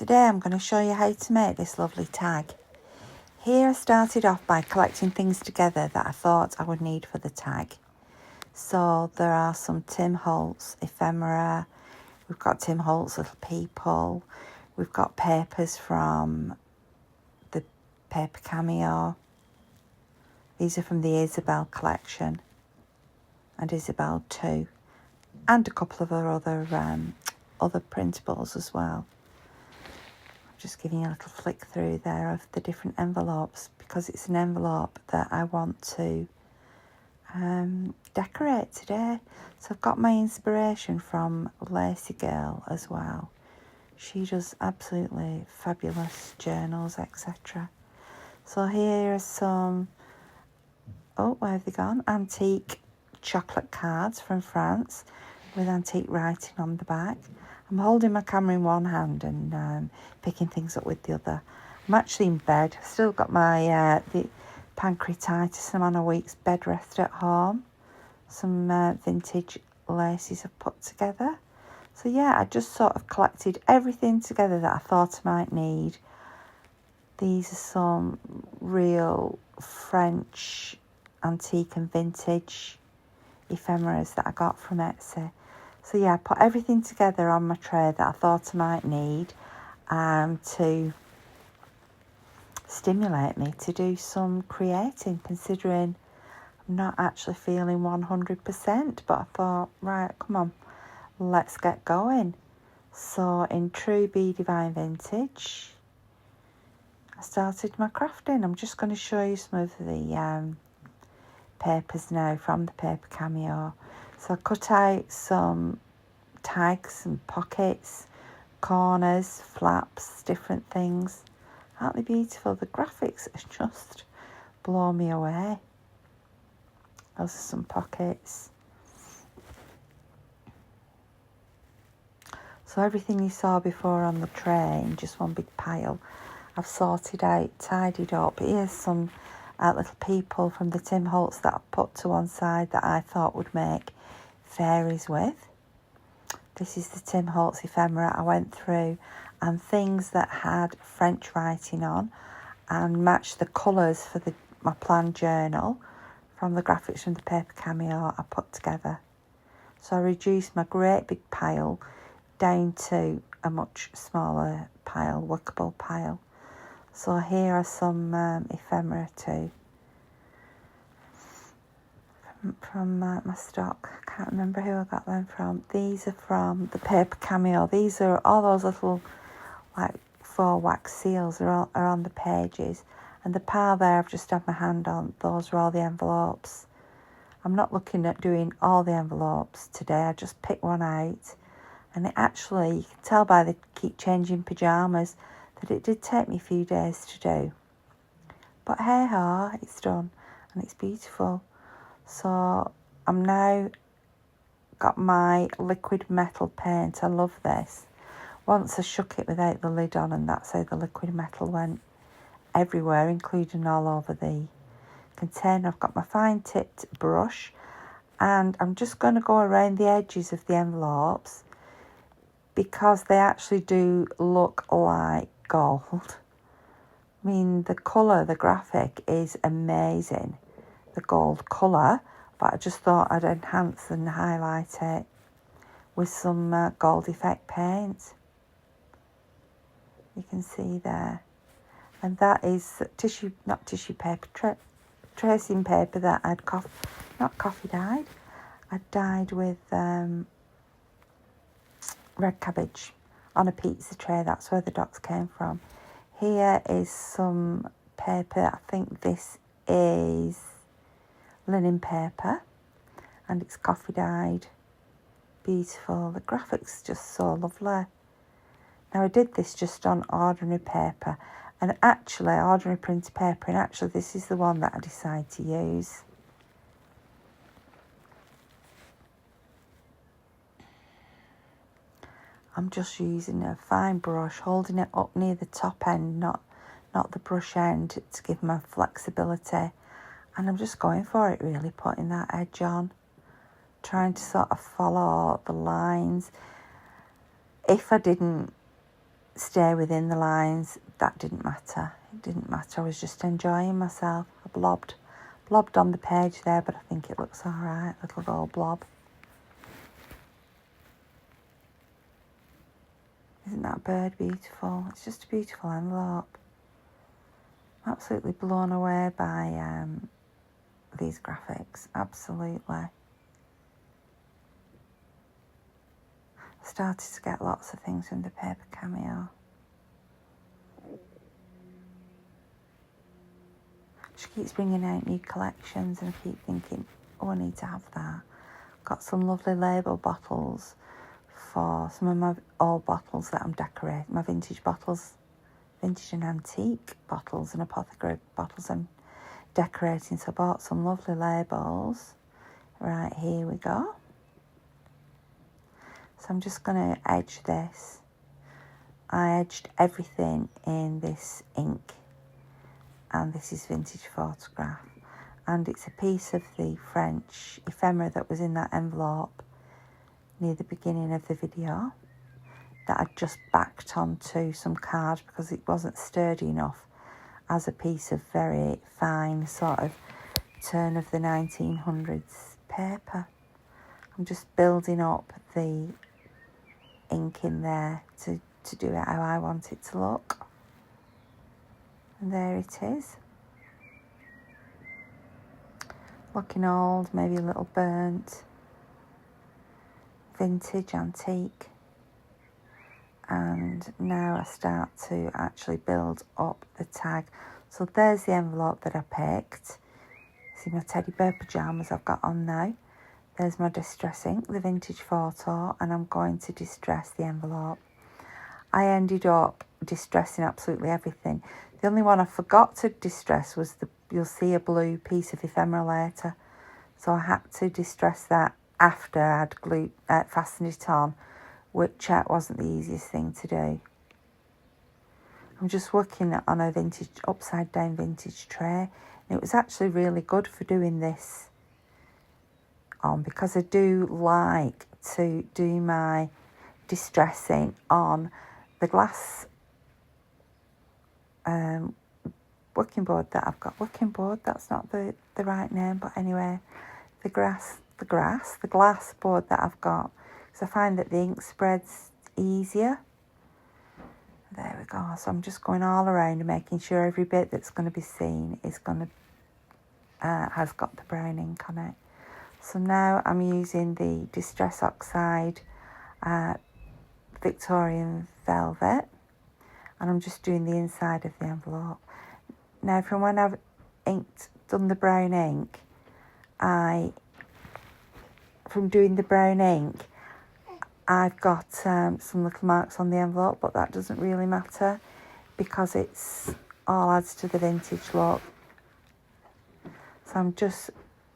Today I'm going to show you how to make this lovely tag. Here I started off by collecting things together that I thought I would need for the tag. So there are some Tim Holtz ephemera, we've got Tim Holtz little people, we've got papers from the Paper Cameo. These are from the Isabelle collection and Isabelle too, and a couple of other printables as well. Just giving you a little flick through there of the different envelopes because it's an envelope that I want to decorate today. So I've got my inspiration from Lacy Girl as well. She does absolutely fabulous journals, etc. So here are some, where have they gone? Antique chocolate cards from France with antique writing on the back. I'm holding my camera in one hand and picking things up with the other. I'm actually in bed. I've still got my the pancreatitis. I'm on a week's bed rest at home. Some vintage laces I've put together. So yeah, I just sort of collected everything together that I thought I might need. These are some real French antique and vintage ephemeras that I got from Etsy. So yeah, I put everything together on my tray that I thought I might need to stimulate me to do some creating, considering I'm not actually feeling 100%, but I thought, right, come on, let's get going. So in true Be Divine vintage, I started my crafting. I'm just going to show you some of the papers now from the Paper Cameo. So I cut out some tags and pockets, corners, flaps, different things. Aren't they beautiful? The graphics just blow me away. Those are some pockets. So everything you saw before on the tray in just one big pile, I've sorted out, tidied up. Here's some little people from the Tim Holtz that I've put to one side that I thought would make fairies with. This is the Tim Holtz ephemera I went through, and things that had French writing on and matched the colours for my planned journal from the graphics from the Paper Cameo I put together. So I reduced my great big pile down to a much smaller pile, workable pile. So here are some ephemera too. From my stock. I can't remember who I got them from. These are from the Paper Cameo. These are all those little like 4 wax seals are on the pages, and the pile there I've just had my hand on, those are all the envelopes. I'm not looking at doing all the envelopes today. I just picked one out, and it actually, you can tell by the keep changing pyjamas that it did take me a few days to do, but hey ho, it's done and it's beautiful. So I'm now got my liquid metal paint. I love this. Once I shook it without the lid on, and that's how the liquid metal went everywhere, including all over the container. I've got my fine tipped brush, and I'm just going to go around the edges of the envelopes because they actually do look like gold. I mean, the colour, the graphic is amazing, the gold colour, but I just thought I'd enhance and highlight it with some gold effect paint. You can see there, and that is not tissue paper, tracing paper that I'd not coffee dyed. I dyed with red cabbage on a pizza tray. That's where the dots came from. Here is some paper. I think this is linen paper, and it's coffee dyed. Beautiful. The graphics just so lovely. Now I did this just on ordinary paper, and actually ordinary printed paper, and actually this is the one that I decided to use. I'm just using a fine brush, holding it up near the top end, not the brush end, to give my flexibility. And I'm just going for it, really, putting that edge on, trying to sort of follow the lines. If I didn't stay within the lines. That didn't matter. It didn't matter. I was just enjoying myself. I blobbed on the page there, but I think it looks all right. Little gold blob. Isn't that bird beautiful? It's just a beautiful envelope. I'm absolutely blown away by these graphics. Absolutely. I started to get lots of things from the Paper Cameo. She keeps bringing out new collections and I keep thinking, oh, I need to have that. Got some lovely label bottles for some of my old bottles that I'm decorating. My vintage bottles, vintage and antique bottles and apothecary bottles I'm decorating. So I bought some lovely labels. Right, here we go. So I'm just going to edge this. I edged everything in this ink. And this is vintage photograph. And it's a piece of the French ephemera that was in that envelope near the beginning of the video that I just backed onto some card because it wasn't sturdy enough as a piece of very fine sort of turn of the 1900s paper. I'm just building up the ink in there to do it how I want it to look. And there it is. Looking old, maybe a little burnt. Vintage, antique. And now I start to actually build up the tag. So there's the envelope that I picked. See my teddy bear pyjamas I've got on now. There's my distress ink, the vintage photo, and I'm going to distress the envelope. I ended up distressing absolutely everything. The only one I forgot to distress was you'll see a blue piece of ephemera later. So I had to distress that after I'd fastened it on, which wasn't the easiest thing to do. I'm just working on a vintage, upside down vintage tray. And it was actually really good for doing this on because I do like to do my distressing on the glass working board that I've got. Working board, that's not the right name, but anyway, the glass board that I've got. So I find that the ink spreads easier. There we go. So I'm just going all around and making sure every bit that's going to be seen is has got the brown ink on it. So now I'm using the Distress Oxide Victorian Velvet, and I'm just doing the inside of the envelope. Now, from when I've done the brown ink, from doing the brown ink, I've got some little marks on the envelope, but that doesn't really matter because it's all adds to the vintage look. So I'm just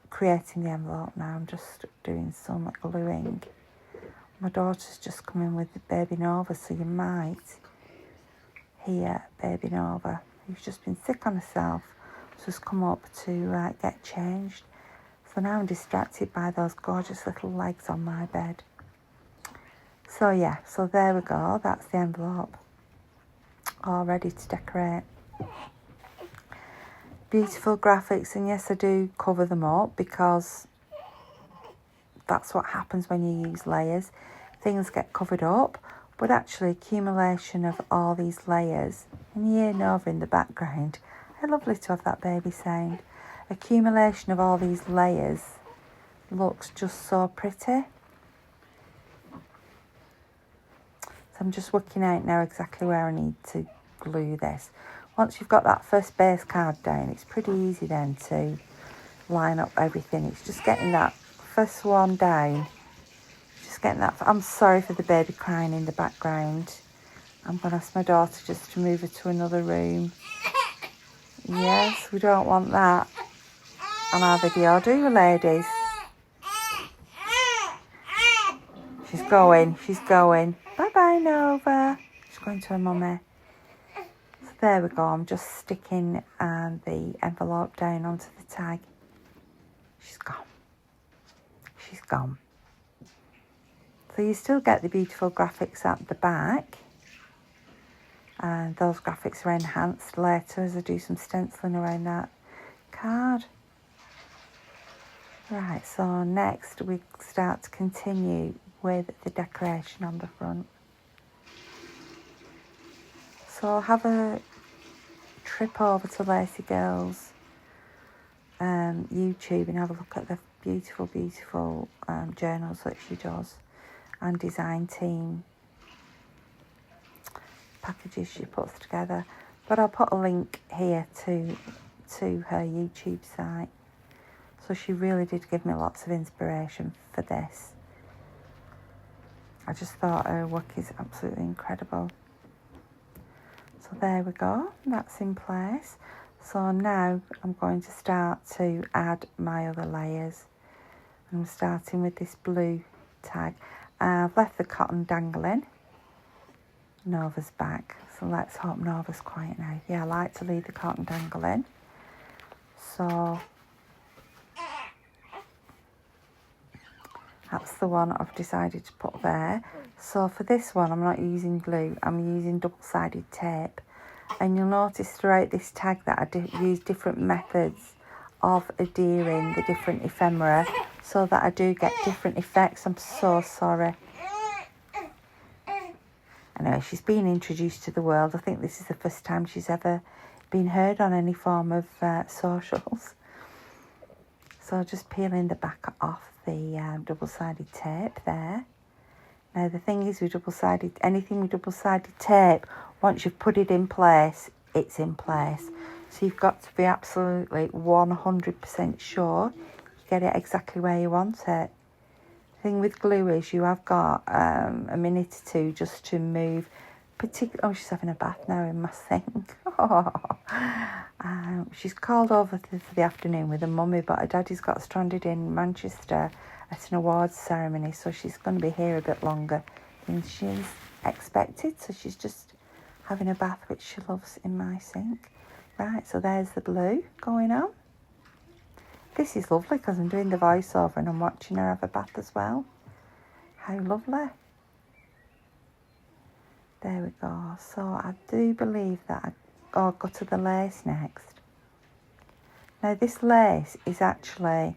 creating the envelope now. I'm just doing some gluing. My daughter's just come in with the Baby Nova, so you might hear Baby Nova, who's just been sick on herself, so has come up to get changed. So now I'm distracted by those gorgeous little legs on my bed. So yeah, so there we go. That's the envelope, all ready to decorate. Beautiful graphics, and yes, I do cover them up because that's what happens when you use layers. Things get covered up, but actually accumulation of all these layers, and you hear Nova in the background. How lovely to have that baby sound. Accumulation of all these layers looks just so pretty. So I'm just working out now exactly where I need to glue this. Once you've got that first base card down, it's pretty easy then to line up everything. It's just getting that first one down. Just getting that. I'm sorry for the baby crying in the background. I'm going to ask my daughter just to move her to another room. Yes, we don't want that on our video, do you, ladies? She's going. Bye-bye, Nova. She's going to her mummy. So there we go. I'm just sticking the envelope down onto the tag. She's gone. So you still get the beautiful graphics at the back. And those graphics are enhanced later as I do some stenciling around that card. Right, so next we start to continue with the decoration on the front. So I'll have a trip over to Lacy Girl's YouTube and have a look at the beautiful journals that she does and design team packages she puts together. But I'll put a link here to her YouTube site. So she really did give me lots of inspiration for this. I just thought her work is absolutely incredible. So there we go, that's in place. So now I'm going to start to add my other layers. I'm starting with this blue tag. I've left the cotton dangling. Nova's back, so let's hope Nova's quiet now. Yeah, I like to leave the cotton dangling. So that's the one I've decided to put there. So for this one, I'm not using glue, I'm using double-sided tape. And you'll notice throughout this tag that I use different methods of adhering the different ephemera so that I do get different effects. I'm so sorry. I know she's been introduced to the world. I think this is the first time she's ever been heard on any form of socials. So just peeling the back off the double-sided tape there. Now the thing is with anything with double-sided tape, once you've put it in place, it's in place. So you've got to be absolutely 100% sure you get it exactly where you want it. The thing with glue is you have got a minute or two just to move. Oh, she's having a bath now in my sink. She's called over for the afternoon with her mummy, but her daddy's got stranded in Manchester at an awards ceremony, so she's going to be here a bit longer than she's expected. So she's just having a bath, which she loves, in my sink. Right, so there's the blue going on. This is lovely because I'm doing the voiceover and I'm watching her have a bath as well. How lovely. There we go. So I do believe that I'll go to the lace next. Now this lace is actually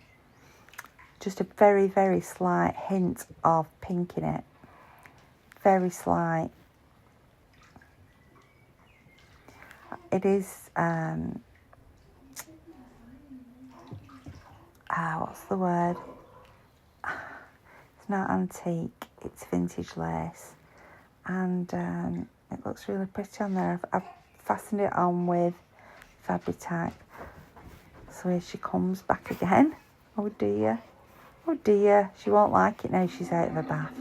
just a very, very slight hint of pink in it. Very slight. It is, what's the word? It's not antique, it's vintage lace. And it looks really pretty on there. I've fastened it on with fabric tack. So here she comes back again. Oh dear. Oh dear. She won't like it now she's out of the bath.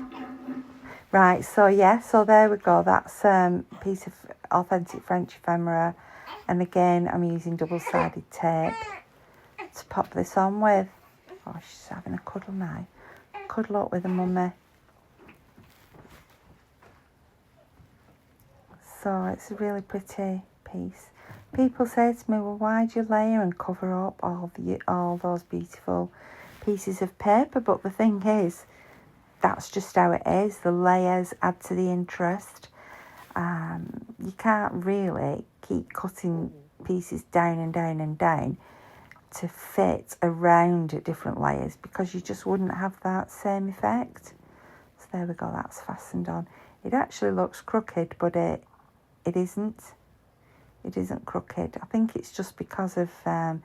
Right, so yeah, so there we go. That's a piece of authentic French ephemera. And again, I'm using double-sided tape to pop this on with. Oh, she's having a cuddle now. Cuddle up with her mummy. So it's a really pretty piece. People say to me, well, why do you layer and cover up all those beautiful pieces of paper? But the thing is, that's just how it is. The layers add to the interest. You can't really keep cutting pieces down and down and down to fit around different layers because you just wouldn't have that same effect. So there we go, that's fastened on. It actually looks crooked, but it isn't. It isn't crooked. I think it's just because of camera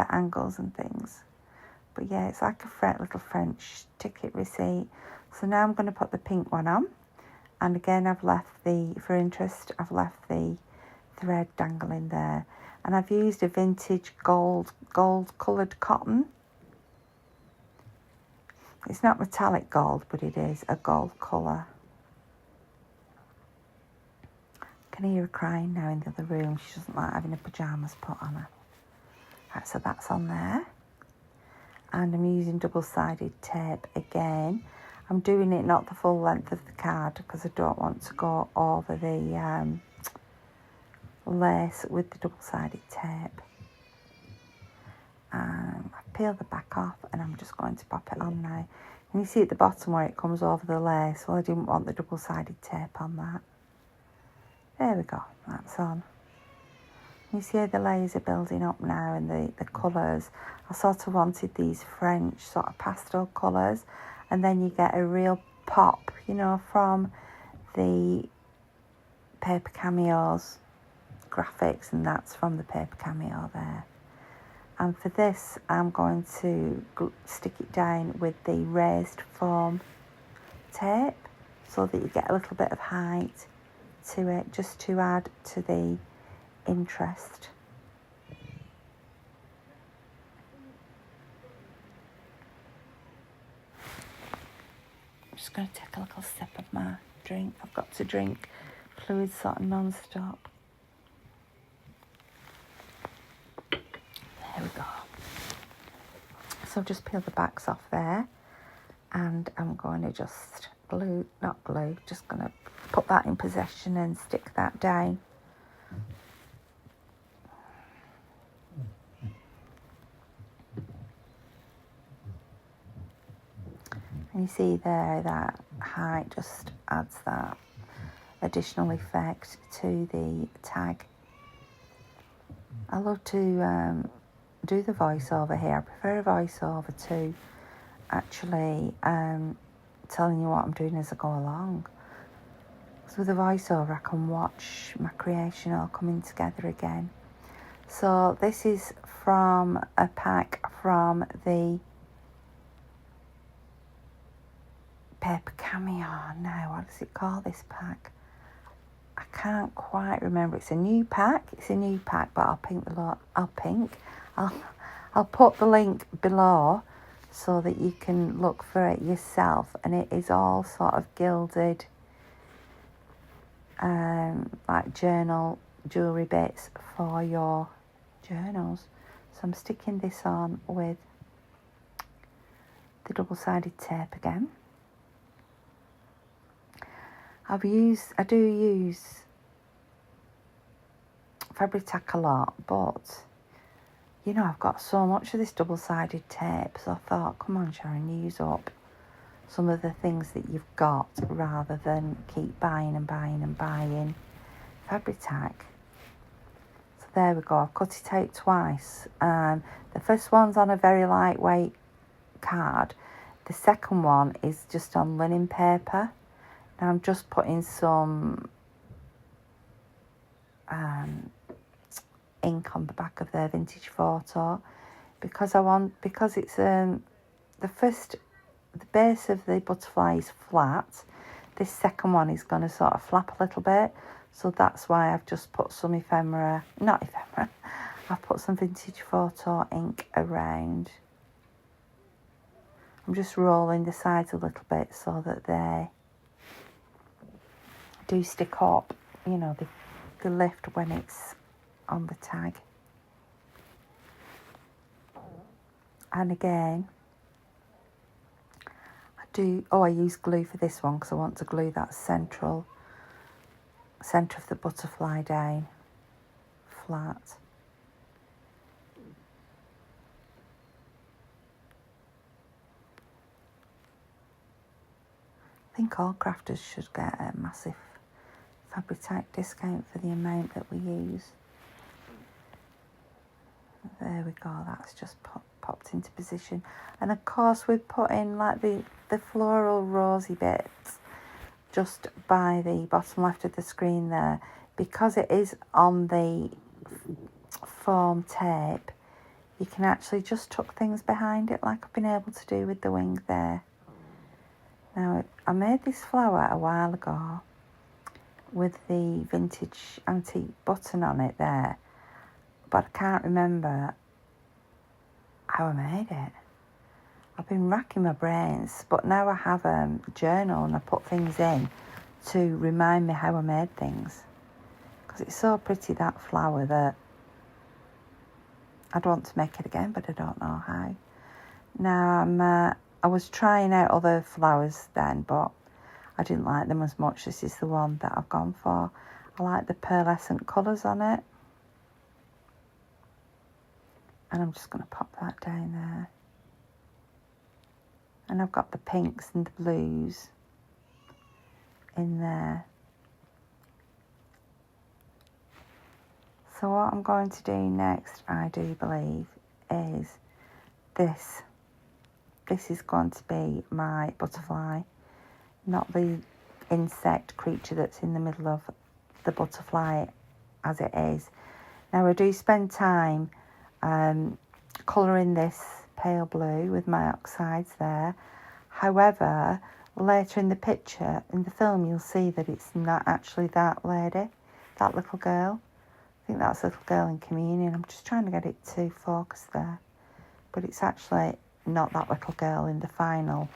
angles and things. But yeah, it's like a little French ticket receipt. So now I'm going to put the pink one on. And again, I've left for interest, I've left the thread dangling there. And I've used a vintage gold coloured cotton. It's not metallic gold, but it is a gold colour. I can hear her crying now in the other room. She doesn't like having her pyjamas put on her. Right, so that's on there. And I'm using double-sided tape again. I'm doing it not the full length of the card because I don't want to go over the lace with the double-sided tape. I peel the back off and I'm just going to pop it on now. And you see at the bottom where it comes over the lace, well, I didn't want the double-sided tape on that. There we go, that's on. You see how the layers are building up now and the colours. I sort of wanted these French sort of pastel colours, and then you get a real pop, you know, from the Paper Cameo's graphics, and that's from the Paper Cameo there. And for this, I'm going to stick it down with the raised foam tape so that you get a little bit of height to it, just to add to the interest. I'm just going to take a little sip of my drink. I've got to drink fluid sort of non-stop. There we go. So I've just peeled the backs off there, and I'm going to just just going to put that in position and stick that down. And you see there that height just adds that additional effect to the tag. I love to do the voiceover here. I prefer a voiceover to actually telling you what I'm doing as I go along. So with a voiceover I can watch my creation all coming together again. So this is from a pack from the Paper Cameo. Now, what does it call this pack? I can't quite remember. It's a new pack, but I'll put the link below so that you can look for it yourself. And it is all sort of gilded, like journal jewellery bits for your journals. So I'm sticking this on with the double-sided tape again. I do use Fabri-Tac a lot, but you know, I've got so much of this double-sided tape, so I thought, come on Sharon, use up some of the things that you've got rather than keep buying and buying and buying Fabri-Tac. So there we go, I've cut it out twice. The first one's on a very lightweight card. The second one is just on linen paper. Now I'm just putting some ink on the back of the vintage photo because it's the base of the butterfly is flat. This second one is going to sort of flap a little bit, so that's why I've just put some I've put some vintage photo ink around. I'm just rolling the sides a little bit so that they do stick up, you know, the lift when it's on the tag. And again, I use glue for this one because I want to glue that centre of the butterfly down flat. I think all crafters should get a massive Fabri-Tac discount for the amount that we use. There we go, that's just popped into position. And of course we've put in like the floral rosy bits just by the bottom left of the screen there. Because it is on the foam tape, you can actually just tuck things behind it like I've been able to do with the wing there. Now, I made this flower a while ago with the vintage antique button on it there, but I can't remember how I made it. I've been racking my brains, but now I have a journal and I put things in to remind me how I made things, because it's so pretty, that flower, that I'd want to make it again, but I don't know how. Now I was trying out other flowers then, but I didn't like them as much. This is the one that I've gone for. I like the pearlescent colours on it. And I'm just going to pop that down there. And I've got the pinks and the blues in there. So what I'm going to do next, I do believe, is this. This is going to be my butterfly, not the insect creature that's in the middle of the butterfly as it is. Now I do spend time colouring this pale blue with my oxides there. However, later in the picture, in the film, you'll see that it's not actually that lady, that little girl. I think that's a little girl in communion. I'm just trying to get it to focus there. But it's actually not that little girl in the final.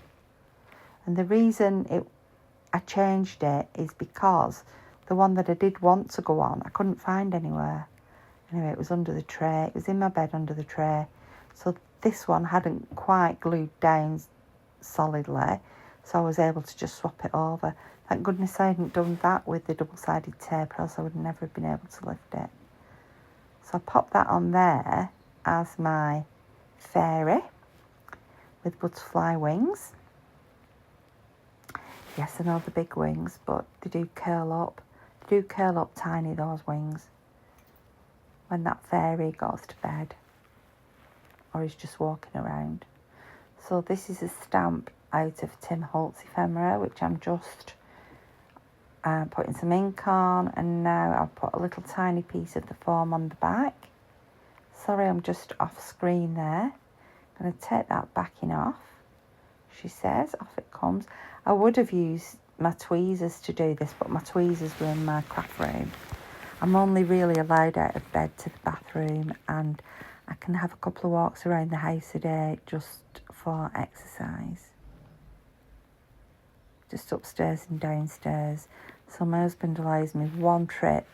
And the reason I changed it is because the one that I did want to go on, I couldn't find anywhere. Anyway, it was under the tray. It was in my bed under the tray. So this one hadn't quite glued down solidly. So I was able to just swap it over. Thank goodness I hadn't done that with the double-sided tape, or else I would never have been able to lift it. So I popped that on there as my fairy with butterfly wings. Yes, I know the big wings, but they do curl up. They do curl up tiny, those wings, when that fairy goes to bed or is just walking around. So this is a stamp out of Tim Holt's ephemera, which I'm just putting some ink on, and now I'll put a little tiny piece of the foam on the back. Sorry, I'm just off screen there. I'm going to take that backing off. She says, off it comes. I would have used my tweezers to do this, but my tweezers were in my craft room. I'm only really allowed out of bed to the bathroom, and I can have a couple of walks around the house a day just for exercise. Just upstairs and downstairs. So my husband allows me one trip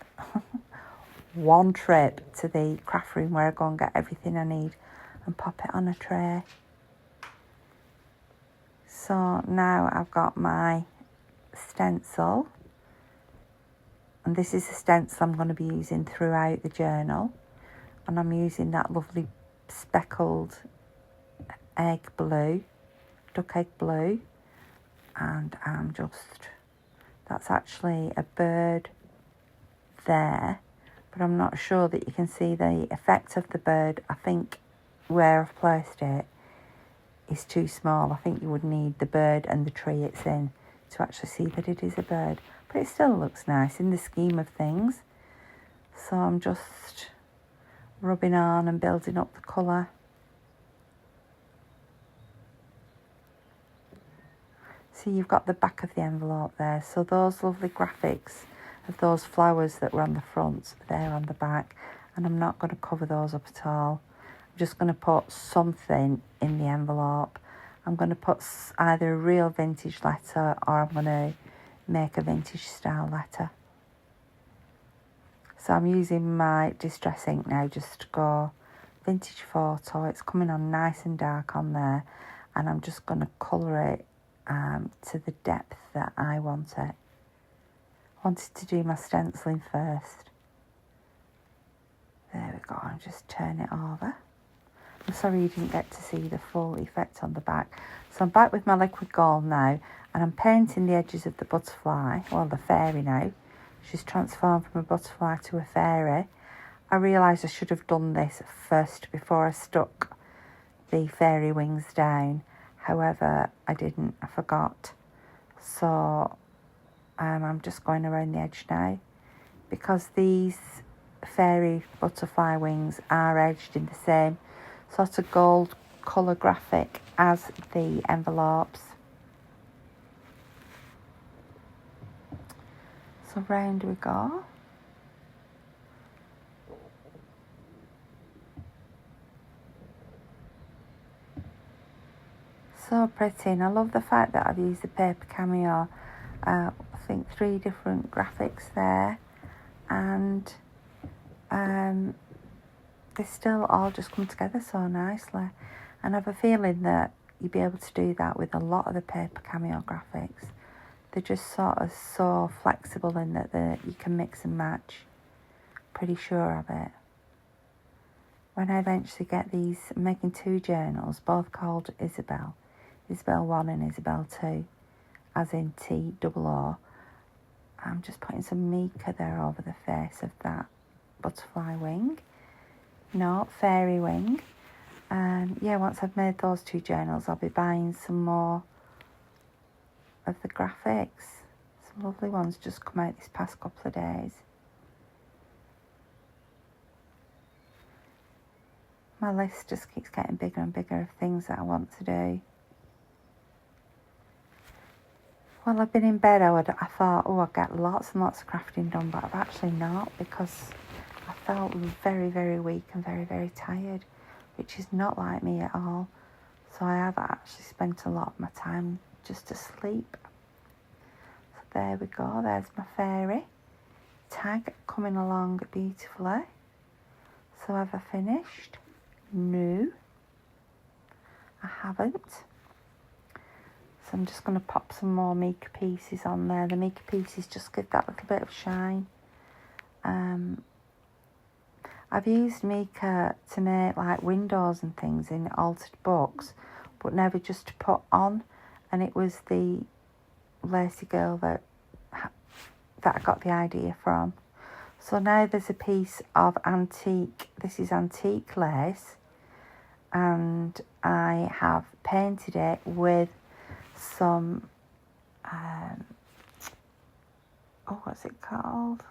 to the craft room where I go and get everything I need and pop it on a tray. So now I've got my stencil, and this is a stencil I'm going to be using throughout the journal, and I'm using that lovely speckled duck egg blue, and that's actually a bird there, but I'm not sure that you can see the effect of the bird. I think where I've placed it is too small. I think you would need the bird and the tree it's in to actually see that it is a bird. But it still looks nice in the scheme of things. So I'm just rubbing on and building up the colour. See, you've got the back of the envelope there. So those lovely graphics of those flowers that were on the front, they're on the back. And I'm not going to cover those up at all. Just going to put something in the envelope. I'm going to put either a real vintage letter, or I'm going to make a vintage style letter. So I'm using my distress ink now just to go vintage photo. It's coming on nice and dark on there, and I'm just going to colour it to the depth that I want it. I wanted to do my stenciling first. There we go, and just turn it over. I'm sorry you didn't get to see the full effect on the back. So I'm back with my liquid gold now, and I'm painting the edges of the butterfly, well, the fairy now. She's transformed from a butterfly to a fairy. I realised I should have done this first before I stuck the fairy wings down. However, I didn't, I forgot. So I'm just going around the edge now, because these fairy butterfly wings are edged in the same sort of gold colour graphic as the envelopes. So round we go. So pretty, and I love the fact that I've used the Paper Cameo. I think 3 different graphics there, and they still all just come together so nicely. And I have a feeling that you'll be able to do that with a lot of the Paper Cameo graphics. They're just sort of so flexible in that you can mix and match. Pretty sure of it. When I eventually get these, I'm making 2 journals, both called Isabelle. Isabelle 1 and Isabelle 2, as in T-O-O. I'm just putting some mica there over the face of that butterfly wing. No, fairy wing. And yeah, once I've made those 2 journals, I'll be buying some more of the graphics. Some lovely ones just come out this past couple of days. My list just keeps getting bigger and bigger of things that I want to do. Well, I've been in bed, I thought, oh, I'd get lots and lots of crafting done, but I've actually not, because I felt very, very weak and very, very tired, which is not like me at all. So I have actually spent a lot of my time just asleep. So there we go, there's my fairy tag coming along beautifully. So have I finished? No, I haven't. So I'm just going to pop some more mica pieces on there. The mica pieces just give that little bit of shine. I've used mica to make like windows and things in altered books, but never just to put on. And it was the lacy girl that I got the idea from. So now there's a piece of antique, this is antique lace, and I have painted it with some, what's it called?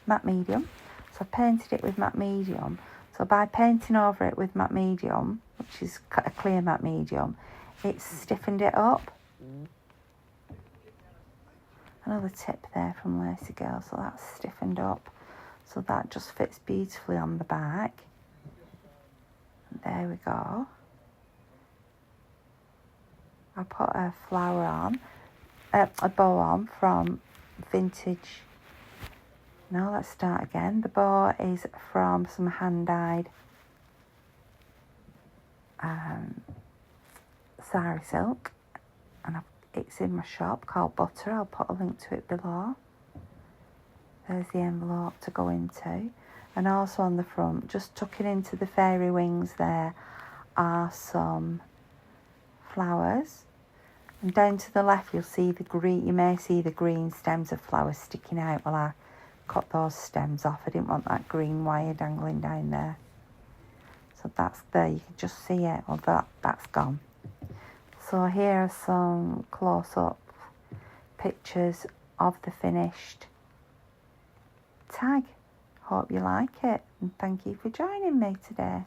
Matte medium. So I painted it with matte medium. So by painting over it with matte medium, which is a clear matte medium, it's stiffened it up. Another tip there from Lacy Girl, so that's stiffened up. So that just fits beautifully on the back. And there we go. I put a flower on, a bow on from vintage. No, let's start again. The bow is from some hand-dyed sari silk, and it's in my shop called Butter. I'll put a link to it below. There's the envelope to go into. And also on the front, just tucking into the fairy wings there, are some flowers. And down to the left you'll see the green, you may see the green stems of flowers sticking out. Well, I cut those stems off. I didn't want that green wire dangling down there. So that's there, you can just see it. Well, that's gone. So here are some close-up pictures of the finished tag. Hope you like it, and thank you for joining me today.